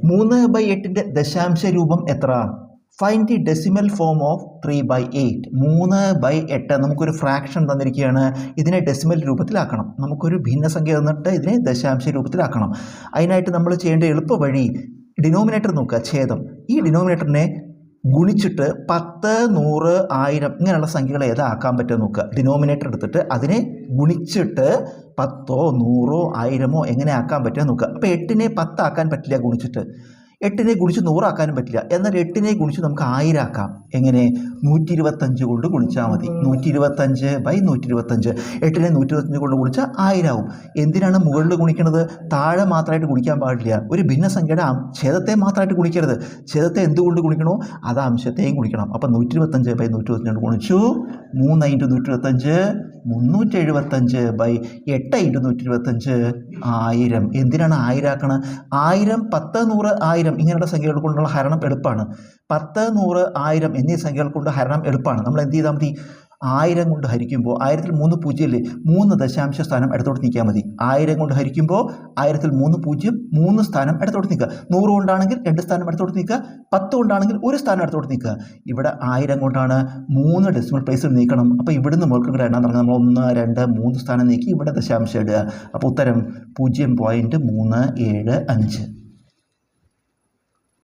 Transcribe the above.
3/8 ദശാംശ രൂപം എത്ര? Find the decimal form of 3/8. 3/8 നമുക്കൊരു ഫ്രാക്ഷൻ തന്നിരിക്കുകയാണ്. ഇതിനെ ഡെസിമൽ രൂപത്തിലാക്കണം. നമുക്കൊരു ഭിന്നസംഖ്യ തന്നിട്ട് ഇതിനെ ദശാംശ രൂപത്തിലാക്കണം. അതിനായിട്ട് നമ്മൾ ചെയ്യേണ്ട എളുപ്പ വഴി ഡിനോമിനേറ്റർ നോക്കുക, ഛേദം. ഈ ഡിനോമിനേറ്ററിനെ ഗുണിച്ചിട്ട് 10, 100, 1000 ഇങ്ങനെയുള്ള സംഖ്യകൾ ഏതാക്കാൻ പറ്റുമോ നോക്കുക. ഡിനോമിനേറ്റർ എടുത്തിട്ട് അതിനെ ഗുണിച്ചിട്ട് 10, 100, 1000 എങ്ങനെ ആക്കാൻ പറ്റുമോ നോക്കുക. അപ്പോൾ 8നെ 10 ആക്കാൻ പറ്റില്ല ഗുണിച്ചിട്ട്. 8നെ ഗുണിച്ച് 100 ആക്കാനും പറ്റില്ല. എന്നാൽ 8നെ ഗുണിച്ച് നമുക്ക് 1000 ആക്കാം. എങ്ങനെ? 125 കൊണ്ട് ഗുണിച്ചാൽ മതി. 125/125. 8നെ 125 കൊണ്ട് ഗുണിച്ചാൽ 1000 ആവും. എന്തിനാണ് മുകളിൽ ഗുണിക്കുന്നത്? താഴെ മാത്രമായിട്ട് ഗുണിക്കാൻ പാടില്ല. ഒരു ഭിന്നസംഖ്യയുടെ ഛേദത്തെ മാത്രമായിട്ട് ഗുണിക്കരുത്. ഛേദത്തെ എന്തുകൊണ്ട് ഗുണിക്കണോ അത് അംശത്തെയും ഗുണിക്കണം. അപ്പം 125/125 ഗുണിച്ചു 3 × 125 375/8 × 125 1000. എന്തിനാണ് 1000 ആക്കണത്? 1000, 10, 100, 1000 ഇങ്ങനെയുള്ള സംഖ്യകൾ കൊണ്ടുള്ള ഹരണം എളുപ്പമാണ്. 10, 100, 1000 എന്നീ സംഖ്യകൾ കൊണ്ട് ഹരണം എളുപ്പമാണ്. നമ്മൾ എന്ത് ചെയ്താൽ മതി? 1000 കൊണ്ട് ഹരിക്കുമ്പോൾ 1000ൽ 3 പൂജ്യമല്ലേ, 3 ദശാംശ സ്ഥാനം ഇടത്തോട്ട് നീക്കിയാൽ മതി. 1000 കൊണ്ട് ഹരിക്കുമ്പോൾ 1000ൽ 3 പൂജ്യം, 3 സ്ഥാനം ഇടത്തോട്ട് നീക്കുക. 100 കൊണ്ടാണെങ്കിൽ 2 സ്ഥാനം ഇടത്തോട്ട് നീക്കുക. 10 കൊണ്ടാണെങ്കിൽ 1 സ്ഥാനം ഇടത്തോട്ട് നീക്കുക. ഇവിടെ 1000 കൊണ്ടാണ് 3 ഡെസിമൽ പ്ലേസിൽ നീക്കണം. അപ്പോൾ ഇവിടുന്ന് മുകൾക്ക് ഇവിടെ എണ്ണാൻ തുടങ്ങും. നമ്മൾ 1, 2, 3 സ്ഥാനം നീക്കി ഇവിടെ ദശാംശം ഇടുക. അപ്പോൾ ഉത്തരം 0.375.